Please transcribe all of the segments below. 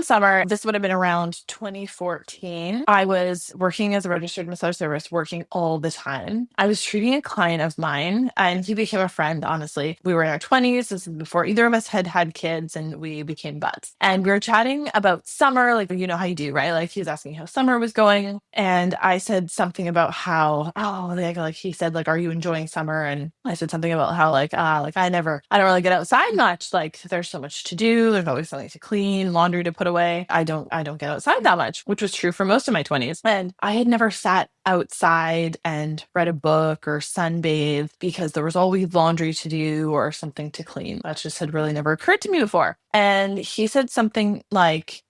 summer, this would have been around 2014. I was working as a registered massage therapist, working all the time. I was treating a client of mine and he became a friend, honestly. We were in our 20s. This is before either of us had had kids and we became buds. And we were chatting about summer, like, you know how you do, right? Like he was asking how summer was going. And I said something about how, like he said, like, are you enjoying summer? And I said something about how I don't really get outside much. Like there's so much to do. There's always something to clean, laundry to put away. I don't get outside that much, which was true for most of my 20s. And I had never sat outside and read a book or sunbathed because there was always laundry to do or something to clean. That just had really never occurred to me before. And he said something like,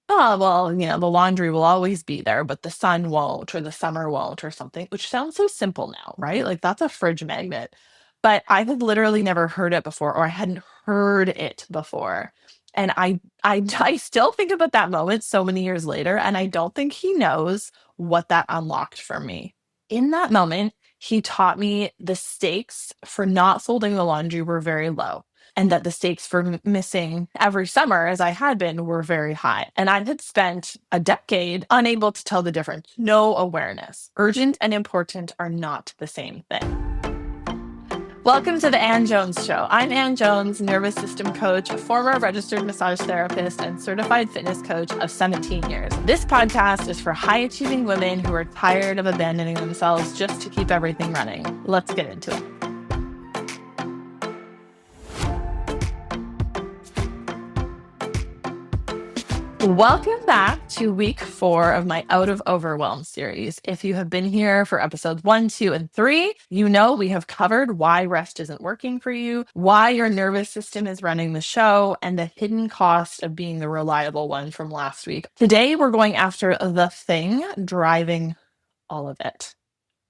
oh, well, the laundry will always be there, but the sun won't, or the summer won't, or something, which sounds so simple now, right? Like that's a fridge magnet. But I had literally never heard it before, or I hadn't heard it before. And I still think about that moment so many years later, and I don't think he knows what that unlocked for me. In that moment, he taught me the stakes for not folding the laundry were very low and that the stakes for missing every summer, as I had been, were very high. And I had spent a decade unable to tell the difference. No awareness. Urgent and important are not the same thing. Welcome to the Ann Jones Show. I'm Ann Jones, nervous system coach, former registered massage therapist, and certified fitness coach of 17 years. This podcast is for high-achieving women who are tired of abandoning themselves just to keep everything running. Let's get into it. Welcome back to week 4 of my Out of Overwhelm series. If you have been here for episodes 1, 2, and 3, you know we have covered why rest isn't working for you, why your nervous system is running the show, and the hidden cost of being the reliable one from last week. Today, we're going after the thing driving all of it,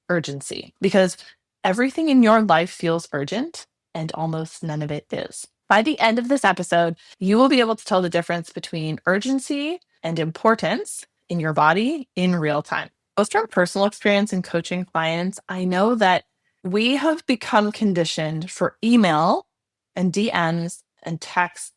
urgency, because everything in your life feels urgent and almost none of it is. By the end of this episode, you will be able to tell the difference between urgency and importance in your body in real time. Both from personal experience and coaching clients, I know that we have become conditioned for email and DMs and texts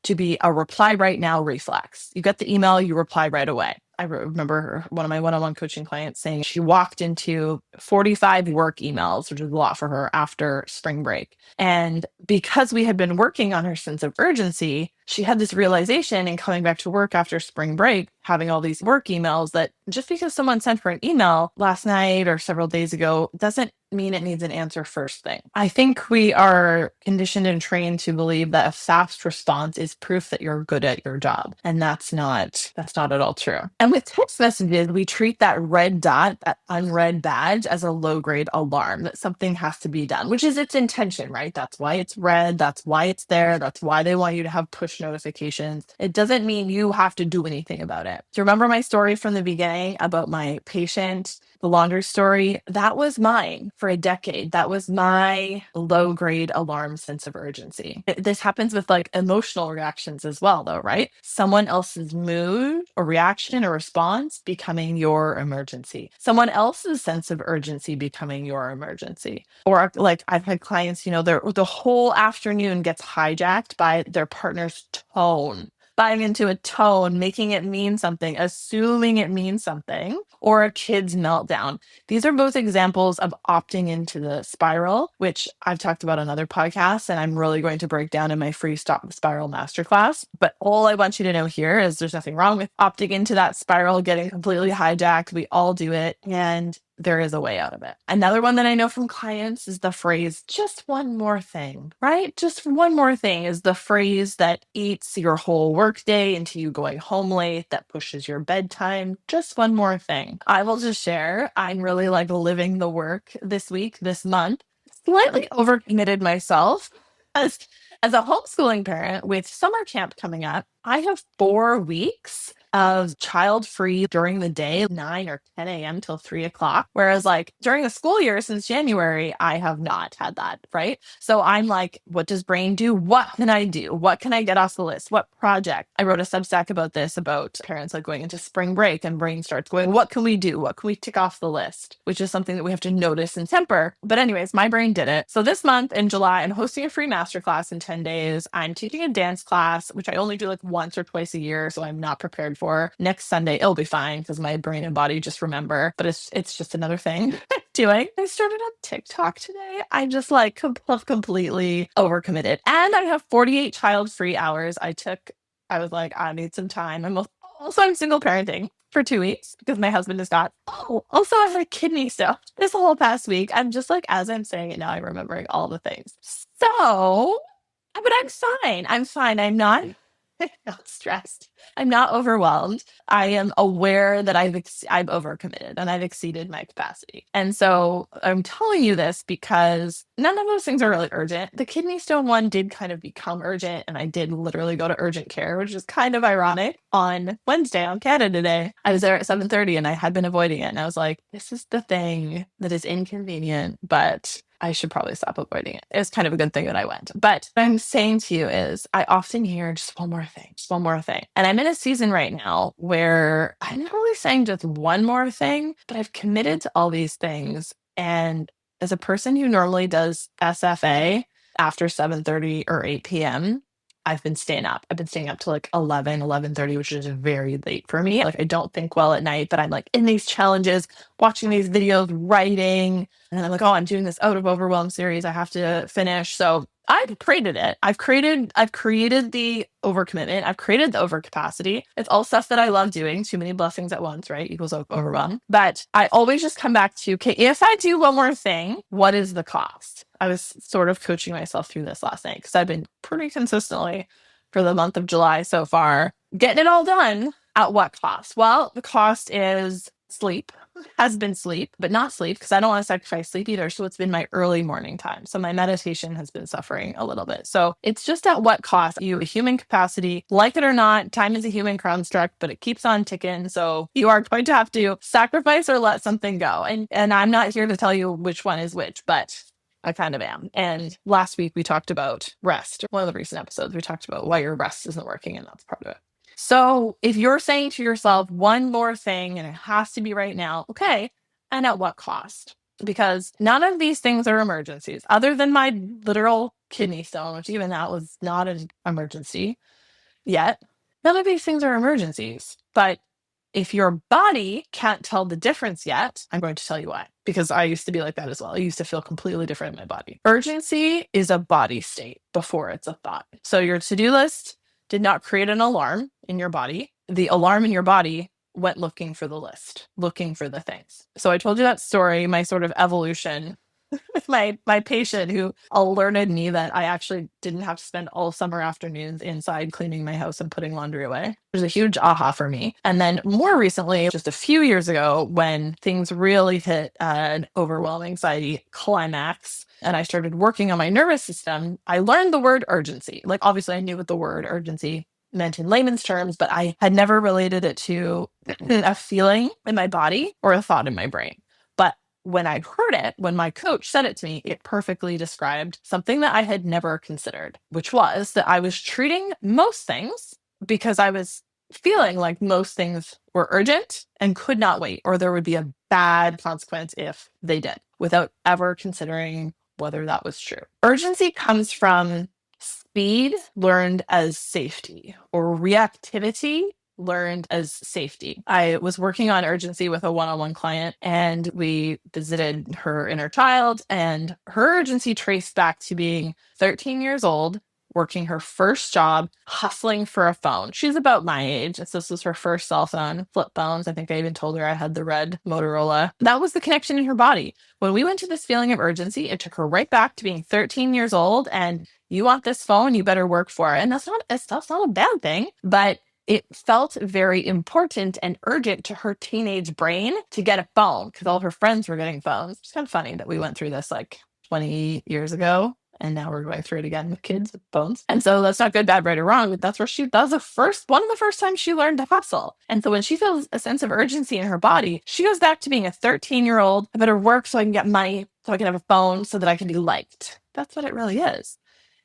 to be a reply right now reflex. You get the email, you reply right away. I remember one of my one-on-one coaching clients saying she walked into 45 work emails, which is a lot for her after spring break. And because we had been working on her sense of urgency, she had this realization in coming back to work after spring break, having all these work emails, that just because someone sent her an email last night or several days ago doesn't mean it needs an answer first thing. I think we are conditioned and trained to believe that a fast response is proof that you're good at your job. And that's not at all true. And with text messages, we treat that red dot, that unread badge, as a low-grade alarm that something has to be done, which is its intention, right? That's why it's red. That's why it's there. That's why they want you to have push notifications. It doesn't mean you have to do anything about it. Do you remember my story from the beginning about my patient, the laundry story? That was mine for a decade. That was my low-grade alarm sense of urgency. This happens with like emotional reactions as well, though, right? Someone else's mood or reaction or response becoming your emergency. Someone else's sense of urgency becoming your emergency. Or like I've had clients, the whole afternoon gets hijacked by their partner's tone. Buying into a tone, making it mean something, assuming it means something, or a kid's meltdown. These are both examples of opting into the spiral, which I've talked about on other podcasts, and I'm really going to break down in my free Stop the Spiral masterclass. But all I want you to know here is there's nothing wrong with opting into that spiral, getting completely hijacked. We all do it, and there is a way out of it. Another one that I know from clients is the phrase, just one more thing, right? Just one more thing is the phrase that eats your whole workday into you going home late, that pushes your bedtime. Just one more thing. I will just share, I'm really like living the work this week, this month. Slightly overcommitted myself. As a homeschooling parent with summer camp coming up, I have 4 weeks of child free during the day, 9 or 10 a.m. till 3 o'clock. Whereas like during the school year since January, I have not had that, right? So I'm like, what does brain do? What can I do? What can I get off the list? What project? I wrote a Substack about this, about parents like going into spring break and brain starts going, what can we do? What can we tick off the list? Which is something that we have to notice and temper. But anyways, my brain did it. So this month in July, I'm hosting a free masterclass in 10 days. I'm teaching a dance class, which I only do like once or twice a year. So I'm not prepared for. Next Sunday, it'll be fine because my brain and body just remember, but it's just another thing doing. I started on TikTok today. I just like completely overcommitted. And I have 48 child-free hours. I was like, I need some time. I'm single parenting for 2 weeks because my husband has got, also I had kidney stone this whole past week. I'm just like, as I'm saying it now, I'm remembering all the things. So, but I'm fine. I'm fine. I'm not stressed. I'm not overwhelmed. I am aware that I'm overcommitted and I've exceeded my capacity. And so I'm telling you this because none of those things are really urgent. The kidney stone one did kind of become urgent, and I did literally go to urgent care, which is kind of ironic. On Wednesday, on Canada Day, I was there at 7:30 and I had been avoiding it. And I was like, this is the thing that is inconvenient, but I should probably stop avoiding it. It was kind of a good thing that I went. But what I'm saying to you is I often hear just one more thing, just one more thing. And I'm in a season right now where I'm not really saying just one more thing, but I've committed to all these things. And as a person who normally does SFA after 7:30 or 8 p.m., I've been staying up. I've been staying up till like 11:30, which is very late for me. Like I don't think well at night, but I'm like in these challenges, watching these videos, writing. And then I'm like, oh, I'm doing this Out of Overwhelm series I have to finish. So I've created it. I've created the overcommitment. I've created the overcapacity. It's all stuff that I love doing. Too many blessings at once, right? Equals overwhelm. But I always just come back to, okay, if I do one more thing, what is the cost? I was sort of coaching myself through this last night because I've been pretty consistently for the month of July so far, getting it all done. At what cost? Well, the cost is sleep. Has been sleep, but not sleep because I don't want to sacrifice sleep either. So it's been my early morning time. So my meditation has been suffering a little bit. So it's just at what cost? You a human capacity, like it or not, time is a human construct, but it keeps on ticking. So you are going to have to sacrifice or let something go. And I'm not here to tell you which one is which, but I kind of am. And last week we talked about rest. One of the recent episodes, we talked about why your rest isn't working, and that's part of it. So if you're saying to yourself one more thing and it has to be right now, okay, and at what cost? Because none of these things are emergencies other than my literal kidney stone, which even that was not an emergency yet. None of these things are emergencies. But if your body can't tell the difference yet, I'm going to tell you why. Because I used to be like that as well. I used to feel completely different in my body. Urgency is a body state before it's a thought. So your to-do list did not create an alarm in your body. The alarm in your body went looking for the list, looking for the things. So I told you that story, my sort of evolution with my patient who alerted me that I actually didn't have to spend all summer afternoons inside cleaning my house and putting laundry away. It was a huge aha for me. And then more recently, just a few years ago, when things really hit an overwhelming anxiety climax, and I started working on my nervous system, I learned the word urgency. Like, obviously, I knew what the word urgency meant in layman's terms, but I had never related it to a feeling in my body or a thought in my brain. But when I heard it, when my coach said it to me, it perfectly described something that I had never considered, which was that I was treating most things because I was feeling like most things were urgent and could not wait, or there would be a bad consequence if they did, without ever considering whether that was true. Urgency comes from speed learned as safety, or reactivity learned as safety. I was working on urgency with a one-on-one client, and we visited her inner child, and her urgency traced back to being 13 years old, working her first job, hustling for a phone. She's about my age. So this was her first cell phone, flip phones. I think I even told her I had the red Motorola. That was the connection in her body. When we went to this feeling of urgency, it took her right back to being 13 years old. And you want this phone, you better work for it. And that's not a bad thing, but it felt very important and urgent to her teenage brain to get a phone because all of her friends were getting phones. It's kind of funny that we went through this like 20 years ago. And now we're going through it again with kids with bones. And so that's not good, bad, right, or wrong, but that's where that was one of the first times she learned to hustle. And so when she feels a sense of urgency in her body, she goes back to being a 13-year-old. I better work so I can get money, so I can have a phone, so that I can be liked. That's what it really is.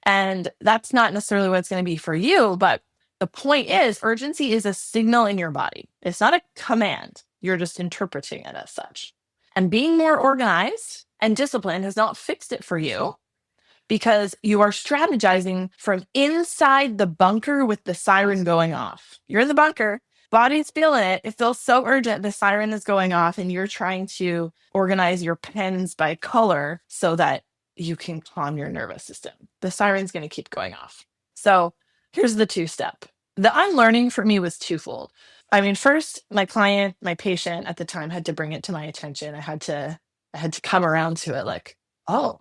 And that's not necessarily what it's going to be for you. But the point is, urgency is a signal in your body. It's not a command. You're just interpreting it as such. And being more organized and disciplined has not fixed it for you, because you are strategizing from inside the bunker with the siren going off. You're in the bunker, body's feeling it. It feels so urgent. The siren is going off, and you're trying to organize your pens by color so that you can calm your nervous system. The siren's going to keep going off. So here's the 2-step. The unlearning for me was twofold. I mean, first, my patient at the time had to bring it to my attention. I had to come around to it like, oh,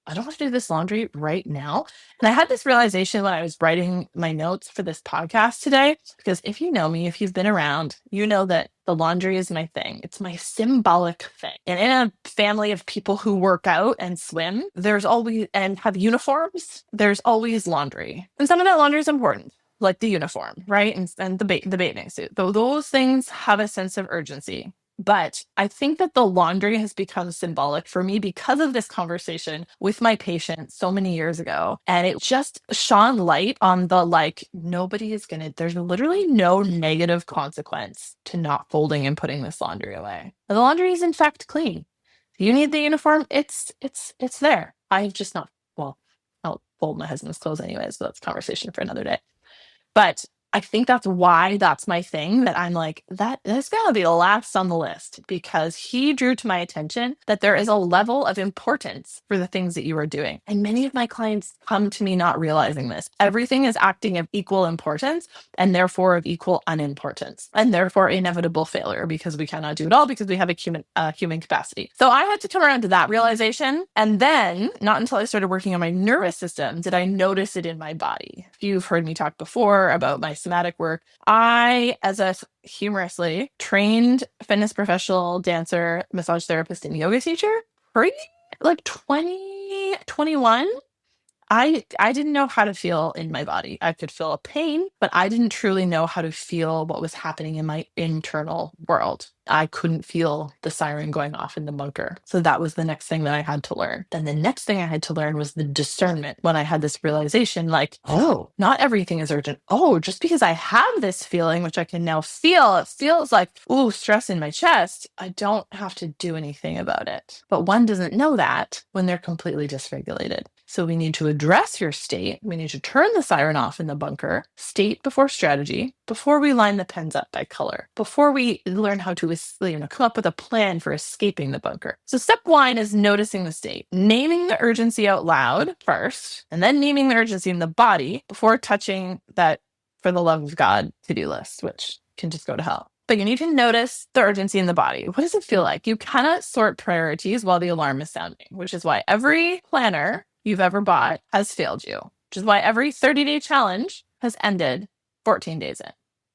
I don't have to do this laundry right now. And I had this realization when I was writing my notes for this podcast today, because if you know me, if you've been around, you know that the laundry is my thing. It's my symbolic thing. And in a family of people who work out and swim, there's always, and have uniforms, there's always laundry. And some of that laundry is important, like the uniform, right? And the bathing suit. Though those things have a sense of urgency. But I think that the laundry has become symbolic for me because of this conversation with my patient so many years ago. And it just shone light on the there's literally no negative consequence to not folding and putting this laundry away. The laundry is in fact clean. You need the uniform, it's there. I've just not, I'll fold my husband's clothes anyways, so that's a conversation for another day. But I think that's why that's my thing, that I'm like, that's gotta be the last on the list, because he drew to my attention that there is a level of importance for the things that you are doing. And many of my clients come to me not realizing this. Everything is acting of equal importance and therefore of equal unimportance, and therefore inevitable failure, because we cannot do it all, because we have a human capacity. So I had to come around to that realization. And then not until I started working on my nervous system did I notice it in my body. If you've heard me talk before about my somatic work, I, as a humorously trained fitness professional, dancer, massage therapist, and yoga teacher, pre like 2021, I didn't know how to feel in my body. I could feel a pain, but I didn't truly know how to feel what was happening in my internal world. I couldn't feel the siren going off in the bunker. So that was the next thing that I had to learn. Then the next thing I had to learn was the discernment, when I had this realization like, oh, not everything is urgent. Oh, just because I have this feeling, which I can now feel, it feels like, ooh, stress in my chest, I don't have to do anything about it. But one doesn't know that when they're completely dysregulated. So we need to address your state. We need to turn the siren off in the bunker, state before strategy, before we line the pens up by color, before we learn how to come up with a plan for escaping the bunker. So step 1 is noticing the state, naming the urgency out loud first, and then naming the urgency in the body before touching that for the love of God to-do list, which can just go to hell. But you need to notice the urgency in the body. What does it feel like? You cannot sort priorities while the alarm is sounding, which is why every planner you've ever bought has failed you, which is why every 30-day challenge has ended 14 days in.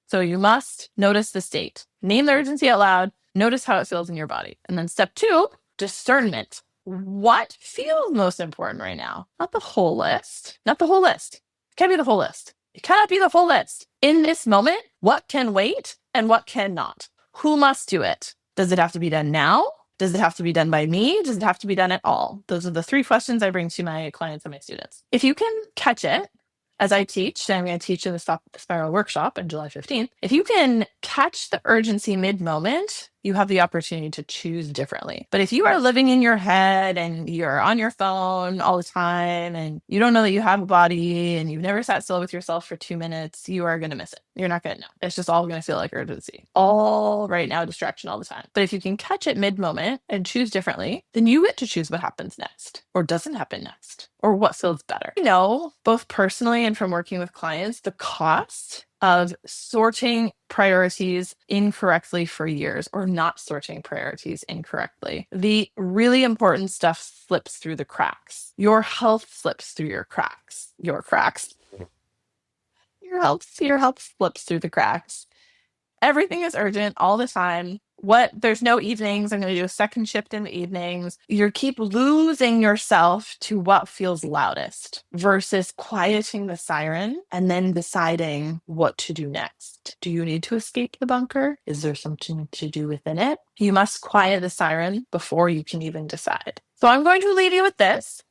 So you must notice the state, name the urgency out loud, notice how it feels in your body. And then step 2, discernment. What feels most important right now? Not the whole list. Not the whole list. It can't be the whole list. It cannot be the whole list. In this moment, what can wait and what cannot? Who must do it? Does it have to be done now? Does it have to be done by me? Does it have to be done at all? Those are the 3 questions I bring to my clients and my students. If you can catch it, as I teach, and I'm going to teach in the Stop the Spiral workshop on July 15th, if you can catch the urgency mid-moment, you have the opportunity to choose differently. But if you are living in your head and you're on your phone all the time and you don't know that you have a body and you've never sat still with yourself for 2 minutes, you are going to miss it. You're not going to know. It's just all going to feel like urgency. All right now, distraction all the time. But if you can catch it mid-moment and choose differently, then you get to choose what happens next or doesn't happen next or what feels better. You know, both personally and from working with clients, the cost of sorting priorities incorrectly for years or not sorting priorities incorrectly. The really important stuff slips through the cracks. Your health slips through your cracks. Your health slips through the cracks. Everything is urgent all the time. There's no evenings. I'm going to do a second shift in the evenings. You keep losing yourself to what feels loudest versus quieting the siren and then deciding what to do next. Do you need to escape the bunker? Is there something to do within it? You must quiet the siren before you can even decide. So I'm going to leave you with this.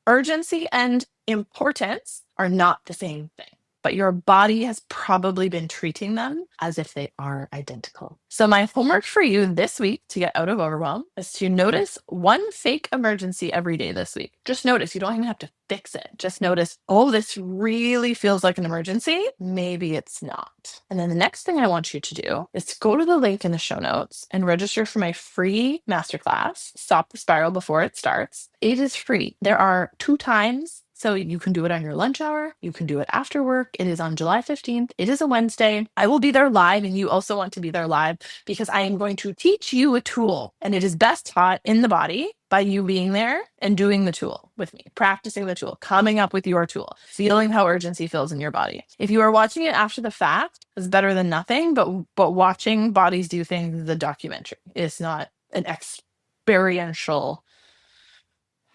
Urgency and importance are not the same thing, but your body has probably been treating them as if they are identical. So my homework for you this week to get out of overwhelm is to notice one fake emergency every day this week. Just notice. You don't even have to fix it. Just notice, oh, this really feels like an emergency. Maybe it's not. And then the next thing I want you to do is to go to the link in the show notes and register for my free masterclass, Stop the Spiral Before It Starts. It is free. There are 2 times. So you can do it on your lunch hour. You can do it after work. It is on July 15th. It is a Wednesday. I will be there live, and you also want to be there live because I am going to teach you a tool, and it is best taught in the body by you being there and doing the tool with me, practicing the tool, coming up with your tool, feeling how urgency feels in your body. If you are watching it after the fact, it's better than nothing, but watching bodies do things is a documentary. It's not an experiential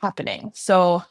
happening. So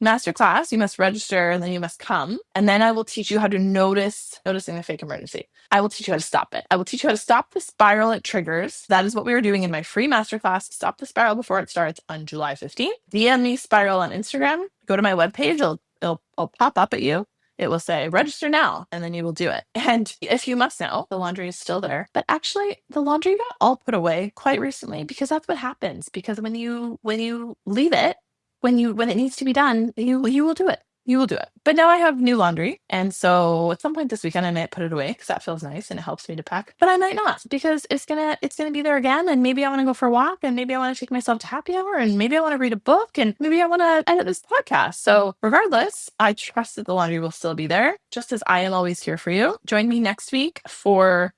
masterclass, you must register and then you must come. And then I will teach you how to noticing the fake emergency. I will teach you how to stop it. I will teach you how to stop the spiral it triggers. That is what we were doing in my free masterclass, Stop the Spiral Before It Starts, on July 15th. DM me Spiral on Instagram. Go to my webpage. It'll pop up at you. It will say register now, and then you will do it. And if you must know, the laundry is still there. But actually, the laundry got all put away quite recently because that's what happens. Because when you leave it, when it needs to be done, you will do it. You will do it. But now I have new laundry. And so at some point this weekend, I might put it away because that feels nice and it helps me to pack. But I might not because it's gonna be there again. And maybe I want to go for a walk, and maybe I want to take myself to happy hour, and maybe I want to read a book, and maybe I want to edit this podcast. So regardless, I trust that the laundry will still be there, just as I am always here for you. Join me next week for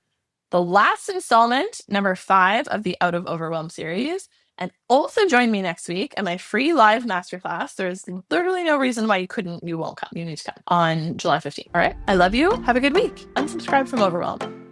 the last installment, number 5 of the Out of Overwhelm series. And also join me next week at my free live masterclass. There's literally no reason why you won't come. You need to come on July 15th. All right. I love you. Have a good week. Unsubscribe from Overwhelm.